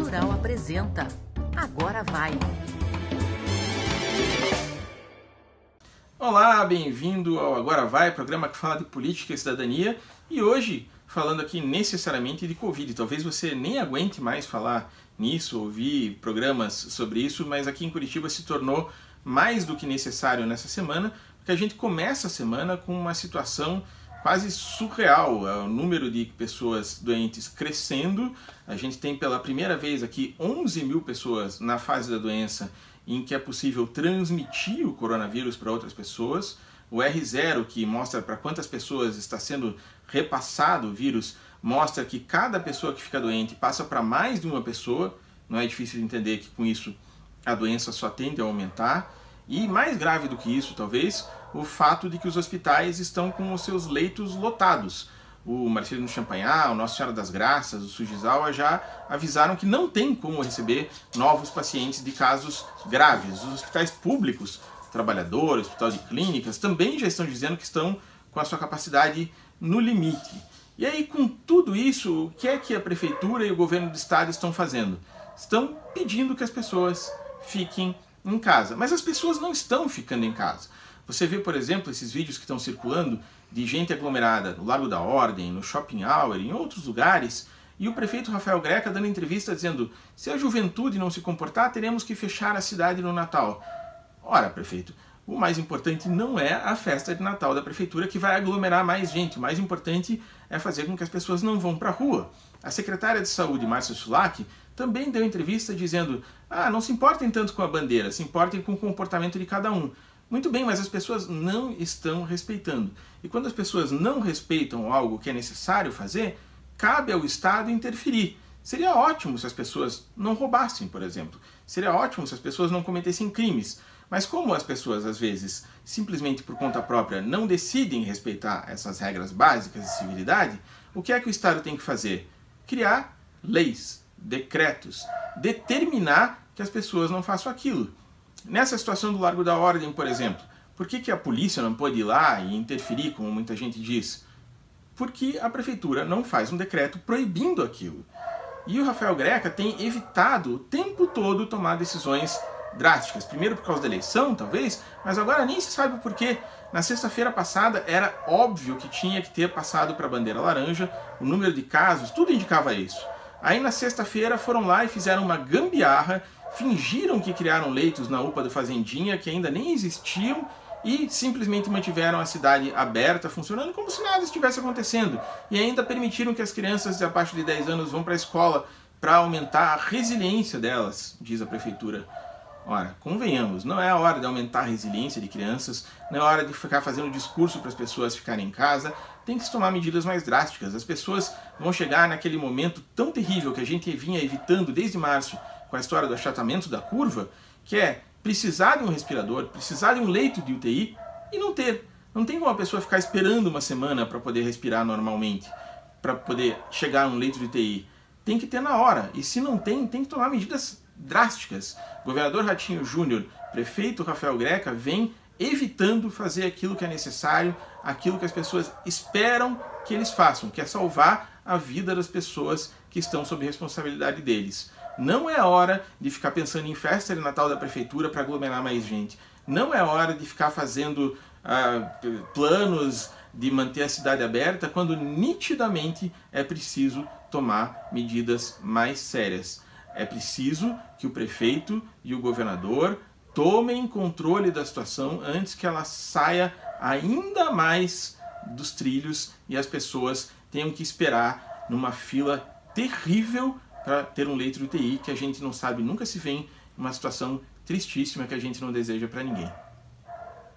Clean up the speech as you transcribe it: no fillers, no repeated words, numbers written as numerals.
Rural apresenta Agora Vai. Olá, bem-vindo ao Agora Vai, programa que fala de política e cidadania, e hoje falando aqui necessariamente de Covid. Talvez você nem aguente mais falar nisso, ouvir programas sobre isso, mas aqui em Curitiba se tornou mais do que necessário nessa semana, porque a gente começa a semana com uma situação quase surreal, o número de pessoas doentes crescendo. A gente tem pela primeira vez aqui 11 mil pessoas na fase da doença em que é possível transmitir o coronavírus para outras pessoas. O R0, que mostra para quantas pessoas está sendo repassado o vírus, mostra que cada pessoa que fica doente passa para mais de uma pessoa. Não é difícil de entender que com isso a doença só tende a aumentar. E mais grave do que isso, talvez, o fato de que os hospitais estão com os seus leitos lotados. O Marcelino Champagnat, o Nossa Senhora das Graças, o Sujizawa já avisaram que não tem como receber novos pacientes de casos graves. Os hospitais públicos, trabalhadores, hospital de clínicas, também já estão dizendo que estão com a sua capacidade no limite. E aí, com tudo isso, o que é que a Prefeitura e o Governo do Estado estão fazendo? Estão pedindo que as pessoas fiquem em casa. Mas as pessoas não estão ficando em casa. Você vê, por exemplo, esses vídeos que estão circulando de gente aglomerada no Largo da Ordem, no Shopping Hour, em outros lugares, e o prefeito Rafael Greca dando entrevista dizendo: se a juventude não se comportar, teremos que fechar a cidade no Natal. Ora, prefeito, o mais importante não é a festa de Natal da prefeitura, que vai aglomerar mais gente. O mais importante é fazer com que as pessoas não vão para a rua. A secretária de Saúde, Márcia Sulak, também deu entrevista dizendo: não se importem tanto com a bandeira, se importem com o comportamento de cada um. Muito bem, mas as pessoas não estão respeitando. E quando as pessoas não respeitam algo que é necessário fazer, cabe ao Estado interferir. Seria ótimo se as pessoas não roubassem, por exemplo. Seria ótimo se as pessoas não cometessem crimes. Mas como as pessoas, às vezes, simplesmente por conta própria, não decidem respeitar essas regras básicas de civilidade, o que é que o Estado tem que fazer? Criar leis, decretos, determinar que as pessoas não façam aquilo. Nessa situação do Largo da Ordem, por exemplo, por que a polícia não pode ir lá e interferir, como muita gente diz? Porque a prefeitura não faz um decreto proibindo aquilo. E o Rafael Greca tem evitado o tempo todo tomar decisões drásticas. Primeiro por causa da eleição, talvez, mas agora nem se sabe o porquê. Na sexta-feira passada era óbvio que tinha que ter passado para a bandeira laranja, o número de casos, tudo indicava isso. Aí na sexta-feira foram lá e fizeram uma gambiarra, fingiram que criaram leitos na UPA do Fazendinha, que ainda nem existiam, e simplesmente mantiveram a cidade aberta, funcionando como se nada estivesse acontecendo. E ainda permitiram que as crianças abaixo de 10 anos vão para a escola para aumentar a resiliência delas, diz a prefeitura. Ora, convenhamos, não é a hora de aumentar a resiliência de crianças, não é a hora de ficar fazendo discurso para as pessoas ficarem em casa, tem que se tomar medidas mais drásticas. As pessoas vão chegar naquele momento tão terrível que a gente vinha evitando desde março, com a história do achatamento da curva, que é precisar de um respirador, precisar de um leito de UTI e não ter. Não tem como a pessoa ficar esperando uma semana para poder respirar normalmente, para poder chegar a um leito de UTI. Tem que ter na hora. E se não tem, tem que tomar medidas drásticas. O governador Ratinho Júnior, prefeito Rafael Greca, vem evitando fazer aquilo que é necessário, aquilo que as pessoas esperam que eles façam, que é salvar a vida das pessoas que estão sob responsabilidade deles. Não é hora de ficar pensando em festa de Natal da prefeitura para aglomerar mais gente. Não é hora de ficar fazendo planos de manter a cidade aberta quando nitidamente é preciso tomar medidas mais sérias. É preciso que o prefeito e o governador tomem controle da situação antes que ela saia ainda mais dos trilhos e as pessoas tenham que esperar numa fila terrível para ter um leito de UTI que a gente não sabe, nunca se vê em uma situação tristíssima que a gente não deseja para ninguém.